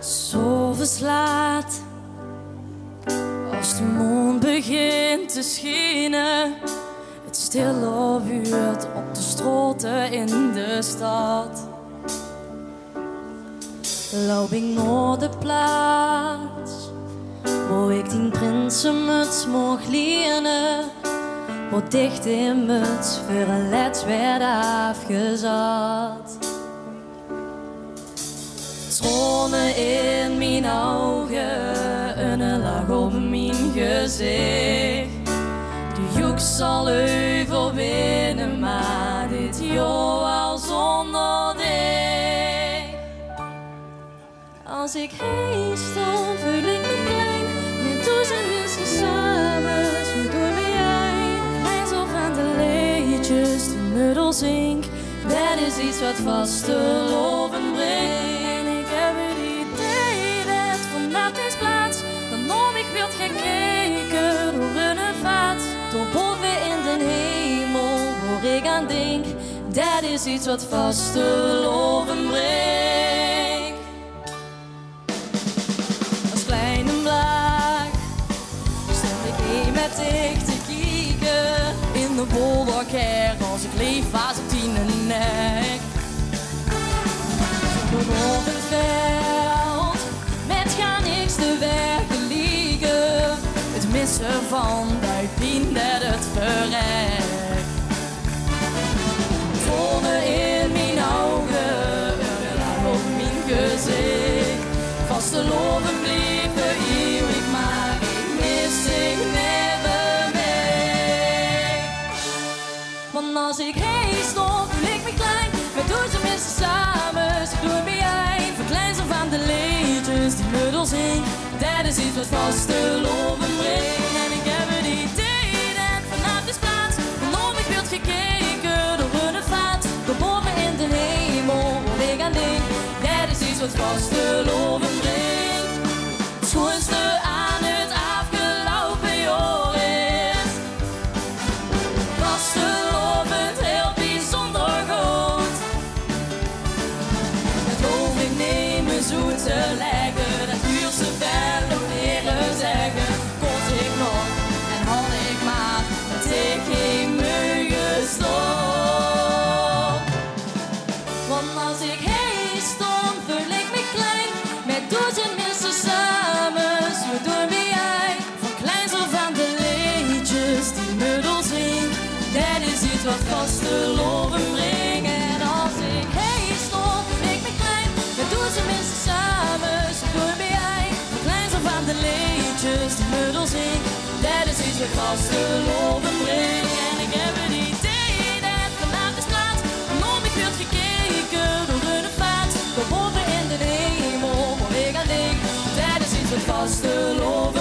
Zo verslaat als de maan begint te schijnen. Het stille buurt op de straten in de stad. Loop ik naar de plaats waar ik die prinsenmuts mag lenen. Wat dicht in muts voor een let werd afgezet. Tranen in mijn ogen, een lach op mijn gezicht. De juk zal overwinnen, maar dit jaar al zonder dich. Als ik heen stond, voel ik me klein, met duizend mensen samen. Zo door me heen, hij zo van de liedjes die middel zink. Dat is iets wat vast te loven brengt. Tot boven in de hemel, waar ik aan denk, dat is iets wat vast te loven brengt. Als kleine blaak stond ik heen met dicht te kijken in de bolderker als ik lief was op die nek. Op een veld met gaan niks te werken liegen. Het missen van buikpijn dat het verrekt. Tranen in mijn ogen, een lach op mijn gezicht. Vast te loven blijven eeuwig, maar ik mis ik never meer. Want als ik heen stond, voel ik me klein, met duizend mensen samen. Ze doen me eind, verkleinzen van de liedjes die middel zing. Dat is iets wat vast te loven brengt. En ik heb het idee dat vanaf deze plaats nog ik werd gekeken door een vaat. Door boven in de hemel, waar ik aan denk. Dat is iets wat vast te loven brengt. Het schoonste aan het afgelopen jaar is vast te lovend, heel bijzonder goed. Het geloof ik nemen zo te leggen, dat duurt ze wel nog leren zeggen. Kon ik nog en had ik maar dat ik geen meugen stond. Want als ik heen stond, voel ik me klein, met duizend mensen samen. Zo door me heen, van kleins of aan de liedjes die middel zingt. Dat is iets wat vast te loven brengt. En als ik heen stond, voel ik me klein, met duizend mensen samen. Zo door me heen, van kleins of aan de liedjes die middel zingt. Dat is iets wat vast te loven brengt. En ik heb het idee dat vanaf de straat nog ik werd gekeken door een vaat. Door boven in de hemel, waar ik aan denk. Dat is iets wat vast te loven